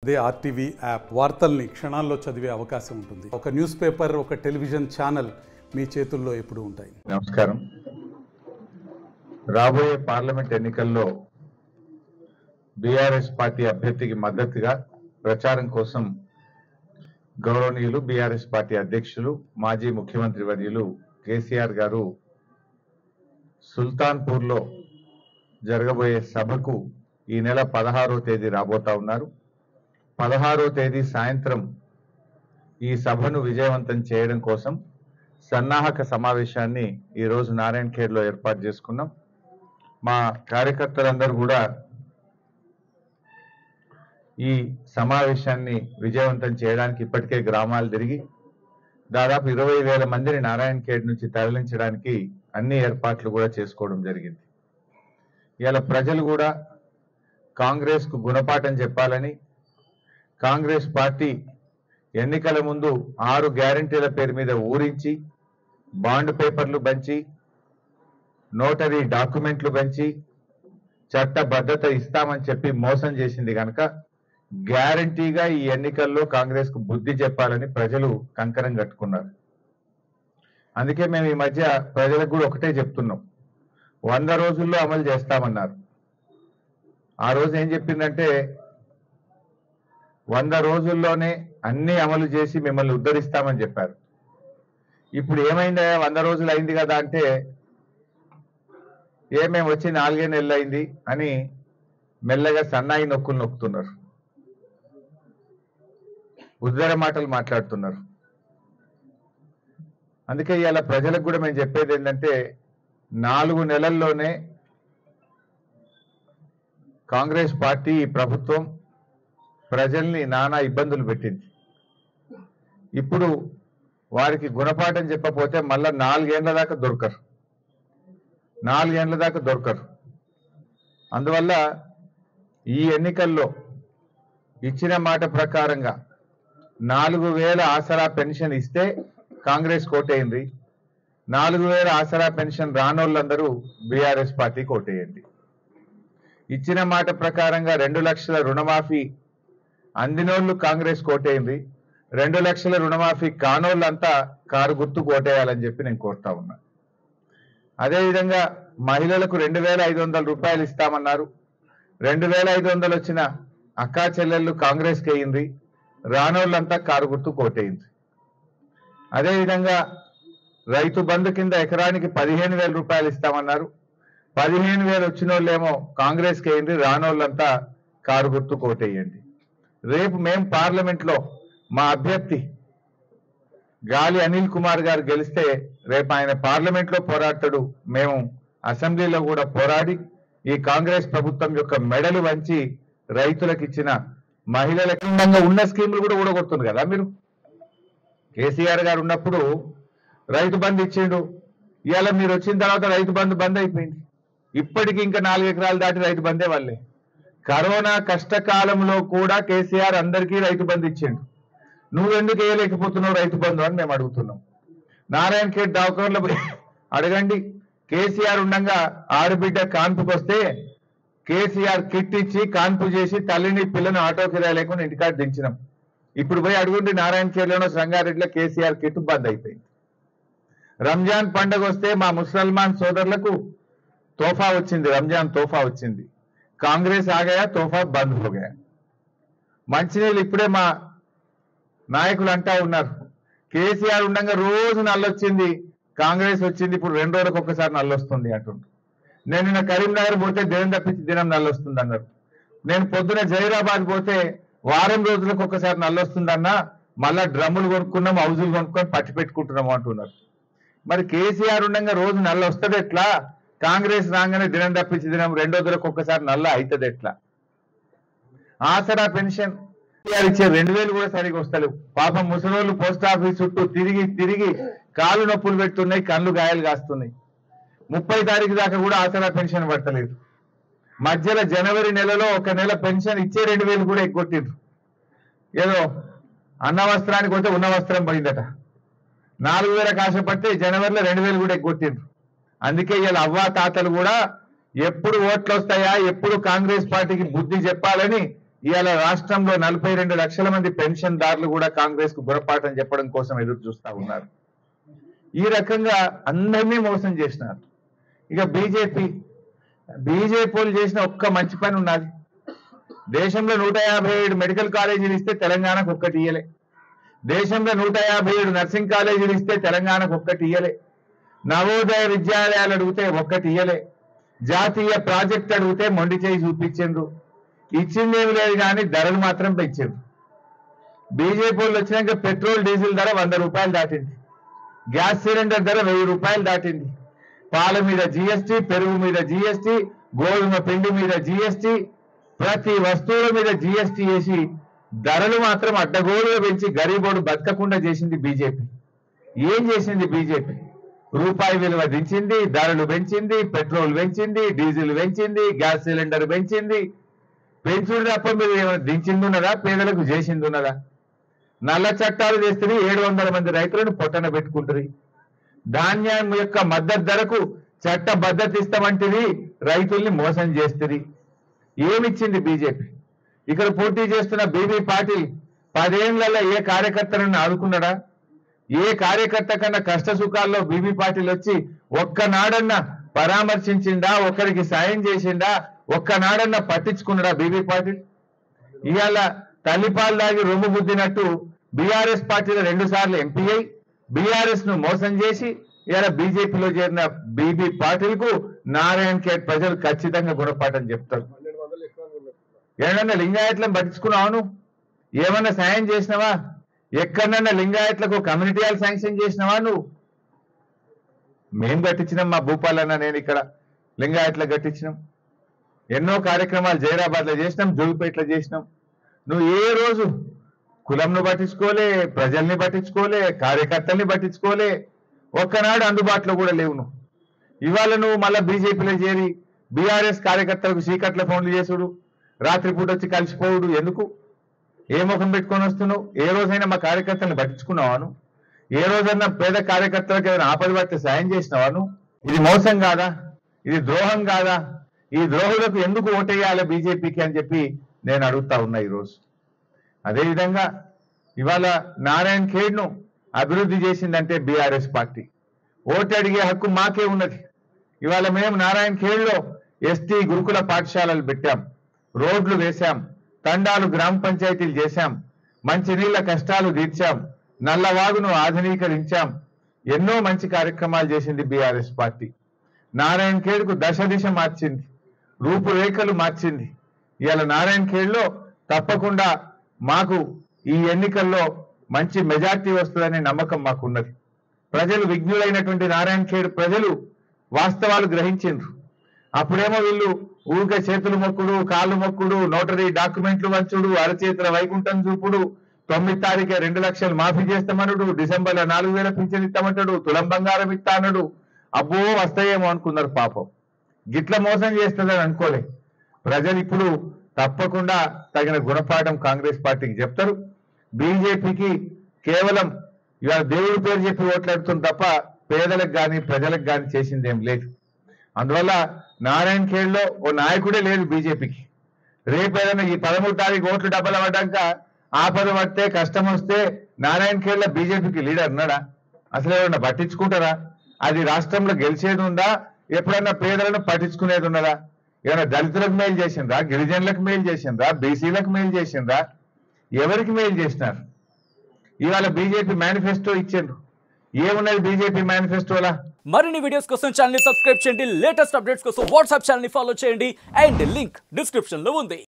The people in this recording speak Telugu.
అదే ఆర్టీవీ యాప్ వార్తల్ని క్షణాల్లో చదివే అవకాశం ఉంటుంది. ఒక న్యూస్ పేపర్, ఒక టెలివిజన్ ఛానల్ మీ చేతుల్లో ఎప్పుడూ ఉంటాయి. నమస్కారం. రాబోయే పార్లమెంట్ ఎన్నికల్లో బీఆర్ఎస్ పార్టీ అభ్యర్థికి మద్దతుగా ప్రచారం కోసం గౌరవనీయులు బీఆర్ఎస్ పార్టీ అధ్యక్షులు మాజీ ముఖ్యమంత్రి వర్యులు కేసీఆర్ గారు సుల్తాన్పూర్లో జరగబోయే సభకు ఈ నెల 16వ తేదీ రాబోతా ఉన్నారు. 16వ తేదీ సాయంత్రం ఈ సభను విజయవంతం చేయడం కోసం సన్నాహక సమావేశాన్ని ఈరోజు నారాయణఖేడ్లో ఏర్పాటు చేసుకున్నాం. మా కార్యకర్తలందరూ కూడా ఈ సమావేశాన్ని విజయవంతం చేయడానికి ఇప్పటికే గ్రామాలు తిరిగి దాదాపు 20,000 మందిని నారాయణఖేడ్ నుంచి తరలించడానికి అన్ని ఏర్పాట్లు కూడా చేసుకోవడం జరిగింది. ఇలా ప్రజలు కూడా కాంగ్రెస్కు గుణపాఠం చెప్పాలని, కాంగ్రెస్ పార్టీ ఎన్నికల ముందు 6 గ్యారంటీల పేరు మీద ఊరించి బాండ్ పేపర్లు పంచి, నోటరీ డాక్యుమెంట్లు పంచి చట్టబద్ధత ఇస్తామని చెప్పి మోసం చేసింది కనుక గ్యారంటీగా ఈ ఎన్నికల్లో కాంగ్రెస్ కు బుద్ధి చెప్పాలని ప్రజలు కంకణం కట్టుకున్నారు. అందుకే మేము ఈ మధ్య ప్రజలకు కూడా ఒకటే చెప్తున్నాం, 100 రోజుల్లో అమలు చేస్తామన్నారు. ఆ రోజు ఏం చెప్పిందంటే 100 రోజుల్లోనే అన్ని అమలు చేసి మిమ్మల్ని ఉద్ధరిస్తామని చెప్పారు. ఇప్పుడు ఏమైందా, 100 రోజులు అయింది కదా అంటే ఏమేమి వచ్చి 4 నెలలు అయింది అని మెల్లగా సన్నాయి నొక్కులు నొక్కుతున్నారు, ఉద్దర మాటలు మాట్లాడుతున్నారు. అందుకే ఇవాళ ప్రజలకు కూడా మేము చెప్పేది ఏంటంటే 4 నెలల్లోనే కాంగ్రెస్ పార్టీ ఈ ప్రభుత్వం ప్రజల్ని నానా ఇబ్బందులు పెట్టింది. ఇప్పుడు వారికి గుణపాఠం చెప్పకపోతే మళ్ళా 4 ఏళ్ల దాకా దొరకరు, 4 ఏళ్ల దాకా దొరకరు. అందువల్ల ఈ ఎన్నికల్లో ఇచ్చిన మాట ప్రకారంగా 4,000 ఆసరా పెన్షన్ ఇస్తే కాంగ్రెస్ కోటేయండి, 4,000 ఆసరా పెన్షన్ రానోళ్ళందరూ బీఆర్ఎస్ పార్టీ కోటేయండి. ఇచ్చిన మాట ప్రకారంగా 2 లక్షల రుణమాఫీ అందినోళ్ళు కాంగ్రెస్ కోటేయండి, 2 లక్షల రుణమాఫీ కానోళ్ళంతా కారు గుర్తు కోటేయాలని చెప్పి నేను కోరుతా ఉన్నా. అదేవిధంగా మహిళలకు 2,500 రూపాయలు ఇస్తామన్నారు. 2,500 వచ్చిన అక్కా చెల్లెళ్ళు కాంగ్రెస్కి వేయింది, రానోళ్ళంతా కారు గుర్తు కోటేయింది. అదేవిధంగా రైతు బంధు కింద ఎకరానికి 15,000 రూపాయలు ఇస్తామన్నారు. 15,000 వచ్చిన వాళ్ళేమో కాంగ్రెస్కి వేయండి, రానోళ్ళంతా కారు గుర్తు కోటేయండి. రేపు మేము పార్లమెంట్లో మా అభ్యర్థి గాలి అనిల్ కుమార్ గారు గెలిస్తే రేపు ఆయన పార్లమెంట్లో పోరాడతాడు, మేము అసెంబ్లీలో కూడా పోరాడి ఈ కాంగ్రెస్ ప్రభుత్వం యొక్క మెడలు వంచి రైతులకు ఇచ్చిన మహిళలకు ఉన్న స్కీములు కూడా ఊడగొడుతుంది కదా. మీరు కేసీఆర్ గారు ఉన్నప్పుడు రైతు బంధు ఇచ్చిండు, ఇవాళ మీరు వచ్చిన తర్వాత రైతు బంధు బంద్ అయిపోయింది. ఇప్పటికీ ఇంకా 4 ఎకరాలు దాటి రైతు బందే వాళ్ళే. కరోనా కష్టకాలంలో కూడా కేసీఆర్ అందరికీ రైతు బంధు ఇచ్చిండు, నువ్వెందుకు వేయలేకపోతున్నావు రైతు బంధు అని మేము అడుగుతున్నాం. నారాయణఖేడ్ దవాఖానలో అడగండి, కేసీఆర్ ఉండగా ఆడబిడ్డ కాన్పుకి వస్తే కేసీఆర్ కిట్ ఇచ్చి కాన్పు చేసి తల్లిని పిల్లని ఆటో కిరాయి లేకుండా ఇంటికాడ దించినాం. ఇప్పుడు పోయి అడుగుండి నారాయణఖేడ్లోనో సంగారెడ్డిలో కేసీఆర్ కిట్ బంద్ అయిపోయింది. రంజాన్ పండుగ వస్తే మా ముసల్మాన్ సోదరులకు తోఫా వచ్చింది, రంజాన్ తోఫా వచ్చింది. కాంగ్రెస్ ఆగయా, తోఫా బంద్ హోగయా. మంచినీళ్ళు ఇప్పుడే మా నాయకులు అంటా ఉన్నారు, కేసీఆర్ ఉండగా రోజు నల్లొచ్చింది, కాంగ్రెస్ వచ్చింది ఇప్పుడు 2 రోజులకు ఒక్కసారి నల్లొస్తుంది అంటుండ్రు. నేను నిన్న కరీంనగర్ పోతే దినం తప్పించి దినం నల్లొస్తుంది అన్నారు. నేను పొద్దున జైరాబాద్ పోతే వారం రోజులకు ఒక్కసారి నల్లొస్తుందన్నా, మళ్ళా డ్రమ్ములు కొనుక్కున్నాం, హౌజులు కొనుక్కొని పట్టి పెట్టుకుంటున్నాము అంటున్నారు. మరి కేసీఆర్ ఉండగా రోజు నల్ల వస్తుంది ఎట్లా, కాంగ్రెస్ రాగానే దినం తప్పించి దినం 2 రోజులకు ఒక్కసారి నల్ల అవుతుంది ఎట్లా? ఆసరా పెన్షన్ ఇచ్చే 2,000 కూడా సరిగా వస్తలేవు. పాపం ముసలోళ్ళు పోస్ట్ ఆఫీస్ చుట్టూ తిరిగి తిరిగి కాళ్ళు నొప్పులు పెడుతున్నాయి, కళ్ళు గాయాలు కాస్తున్నాయి. 30 తారీఖు దాకా కూడా ఆసరా పెన్షన్ పడతలేదు. మధ్యలో జనవరి నెలలో 1 నెల పెన్షన్ ఇచ్చే 2,000 కూడా ఎగ్గొట్టిండ్రు. ఏదో అన్న వస్త్రానికి పోతే ఉన్న వస్త్రం పోయిందట, 4,000 ఆశపడితే జనవరిలో 2,000 కూడా ఎగ్గొట్టిండ్రు. అందుకే ఇలా అవ్వా తాతలు కూడా ఎప్పుడు ఓట్లు వస్తాయా, ఎప్పుడు కాంగ్రెస్ పార్టీకి బుద్ధి చెప్పాలని ఇవాళ రాష్ట్రంలో 42 లక్షల మంది పెన్షన్దారులు కూడా కాంగ్రెస్ కు గుణపాఠం చెప్పడం కోసం ఎదురు చూస్తా ఉన్నారు. ఈ రకంగా అందరినీ మోసం చేసినారు. ఇక బీజేపీ వాళ్ళు చేసిన ఒక్క మంచి పని ఉన్నది. దేశంలో 157 మెడికల్ కాలేజీలు ఇస్తే తెలంగాణకు ఒక్కటి ఇయ్యలే. దేశంలో 157 నర్సింగ్ కాలేజీలు ఇస్తే తెలంగాణకు ఒక్కటి ఇయ్యలే. నవోదయ విద్యాలయాలు అడిగితే ఒక్కటి ఇయ్యలే. జాతీయ ప్రాజెక్ట్ అడిగితే మొండి చేయి చూపించిండ్రు. ఇచ్చిందేమి లేదు కానీ ధరలు మాత్రం పెంచిండ్రు. బీజేపీ వాళ్ళు వచ్చినాక పెట్రోల్ డీజిల్ ధర 100 రూపాయలు దాటింది. గ్యాస్ సిలిండర్ ధర 1000 రూపాయలు దాటింది. పాల మీద జీఎస్టీ, పెరుగు మీద జీఎస్టీ, గోధుమ పిండి మీద జీఎస్టీ, ప్రతి వస్తువుల మీద జీఎస్టీ వేసి ధరలు మాత్రం అడ్డగోలుగా పెంచి గరీబోడు బతకకుండా చేసింది బీజేపీ. ఏం చేసింది బీజేపీ? రూపాయి విలువ దించింది, ధరలు పెంచింది, పెట్రోల్ పెంచింది, డీజిల్ పెంచింది, గ్యాస్ సిలిండర్ పెంచింది. పెంచుడు తప్ప మీరు ఏమైనా దించింది ఉన్నదా? పేదలకు చేసింది ఉన్నదా? నల్ల చట్టాలు చేస్తుంది. 700 మంది రైతులను పొట్టన పెట్టుకుంటుంది. ధాన్యం యొక్క మద్దతు ధరకు చట్టబద్ధత ఇస్తామంటుంది, రైతుల్ని మోసం చేస్తుంది. ఏమిచ్చింది బీజేపీ? ఇక్కడ పోటీ చేస్తున్న బీబీ పాటిల్ 10 ఏళ్లలో ఏ కార్యకర్తలను ఆదుకున్నాడా? ఏ కార్యకర్త కన్నా కష్ట సుఖాల్లో బీబీ పాటిల్ వచ్చి ఒక్కనాడన్నా పరామర్శించిందా? ఒకరికి సాయం చేసిందా? ఒక్కనాడన్నా పట్టించుకున్నాడా బీబీ పాటిల్? ఇవాళ తల్లిపాలు దాగి రొమ్ము గుద్దినట్టు బీఆర్ఎస్ పార్టీలో 2 సార్లు ఎంపీ అయి బీఆర్ఎస్ ను మోసం చేసి ఇవాళ బీజేపీలో చేరిన బీబీ పాటిల్ కు నారాయణ ఖేడ్ ప్రజలు ఖచ్చితంగా గుణపాఠం చెప్తారు. ఏమన్నా లింగాయట్లను పట్టించుకున్నావు? ఏమన్నా సాయం చేసినావా? ఎక్కడన్నా లింగాయట్లకు కమ్యూనిటీ హాల్ శాంక్షన్ చేసినావా నువ్వు? మేం కట్టించినాం. మా భూపాలన్న నేను ఇక్కడ లింగాయట్లకు కట్టించినాం. ఎన్నో కార్యక్రమాలు జైరాబాద్ లో చేసినాం, జోగిపేటలో చేసినాం. నువ్వు ఏ రోజు కులంను పట్టించుకోలే, ప్రజల్ని పట్టించుకోలే, కార్యకర్తల్ని పట్టించుకోలే. ఒక్కనాడు అందుబాటులో కూడా లేవు నువ్వు. ఇవాళ నువ్వు మళ్ళా బీజేపీలో చేరి బీఆర్ఎస్ కార్యకర్తలకు చీకట్ల ఫోన్లు చేసుడు, రాత్రిపూట వచ్చి కలిసిపోవుడు. ఎందుకు? ఏ ముఖం పెట్టుకొని వస్తున్నావు? ఏ రోజైనా మా కార్యకర్తలను పట్టించుకున్నావాను? ఏ రోజన్నా పేద కార్యకర్తలకు ఏదైనా ఆపద పడితే సాయం చేసినావాను? ఇది మోసం కాదా? ఇది ద్రోహం కాదా? ఈ ద్రోహులకు ఎందుకు ఓటేయాలి బీజేపీకి అని చెప్పి నేను అడుగుతా ఉన్నా ఈరోజు. అదేవిధంగా ఇవాళ నారాయణ ఖేడ్ ను అభివృద్ధి చేసిందంటే బీఆర్ఎస్ పార్టీ. ఓటు అడిగే హక్కు మాకే ఉన్నది. ఇవాళ మేము నారాయణ ఖేడ్ లో ఎస్టీ గురుకుల పాఠశాలలు పెట్టాం, రోడ్లు వేశాం, తండాలు గ్రామ పంచాయతీలు చేశాం, మంచినీళ్ల కష్టాలు తీర్చాం, నల్లవాగును ఆధునీకరించాం. ఎన్నో మంచి కార్యక్రమాలు చేసింది బీఆర్ఎస్ పార్టీ. నారాయణ ఖేడ్ కు దశ దిశ మార్చింది, రూపురేఖలు మార్చింది. ఇవాళ నారాయణ ఖేడ్ లో తప్పకుండా మాకు ఈ ఎన్నికల్లో మంచి మెజార్టీ వస్తుందనే నమ్మకం మాకున్నది. ప్రజలు విజ్ఞులైనటువంటి నారాయణ ఖేడ్ ప్రజలు వాస్తవాలు గ్రహించిండ్రు. అప్పుడేమో వీళ్ళు ఊరికే చేతులు మొక్కుడు, కాళ్ళు మొక్కుడు, నోటరీ డాక్యుమెంట్లు వంచుడు, అరచేతుల వైకుంఠం చూపుడు, 9 తారీఖే 2 లక్షలు మాఫీ చేస్తామనుడు, డిసెంబర్లో 4000 పింఛన్ ఇస్తామంటాడు, తులం బంగారం ఇస్తా అన్నాడు. అబ్బో వస్తాయేమో అనుకున్నారు. పాపం గిట్ల మోసం చేస్తుందని అనుకోలే. ప్రజలు ఇప్పుడు తప్పకుండా తగిన గుణపాఠం కాంగ్రెస్ పార్టీకి చెప్తారు. బీజేపీకి కేవలం ఇవాళ దేవుడి పేరు చెప్పి ఓట్లాడుతుంది తప్ప పేదలకు కానీ ప్రజలకు కానీ చేసిందేం లేదు. అందువల్ల నారాయణ ఖేడ్ లో ఓ నాయకుడే లేదు బీజేపీకి. రేపు ఏదైనా ఈ 13 తారీఖు ఓట్లు డబ్బలు పడ్డాక ఆపద పడితే కష్టం వస్తే నారాయణ ఖేడ్ లో బీజేపీకి లీడర్ ఉన్నాడా? అసలు ఏమన్నా పట్టించుకుంటారా? అది రాష్ట్రంలో గెలిచేది ఉందా? ఎప్పుడన్నా పేదలను పట్టించుకునేది ఉన్నదా? ఏమైనా దళితులకు మేలు చేసిండ్రా? గిరిజనులకు మేలు చేసిండ్రా? బీసీలకు మేలు చేసిండ్రా? ఎవరికి మేలు చేసినారు? ఇవాళ బీజేపీ మేనిఫెస్టో ఇచ్చిండ్రు. ఏమున్నది బీజేపీ మేనిఫెస్టోలా? మరిన్ని వీడియోస్ కోసం ఛానల్ ని సబ్స్క్రైబ్ చేయండి. లేటెస్ట్ అప్డేట్స్ కోసం వాట్సాప్ ఛానల్ ని ఫాలో చేయండి. అండ్ లింక్ డిస్క్రిప్షన్ లో ఉంది.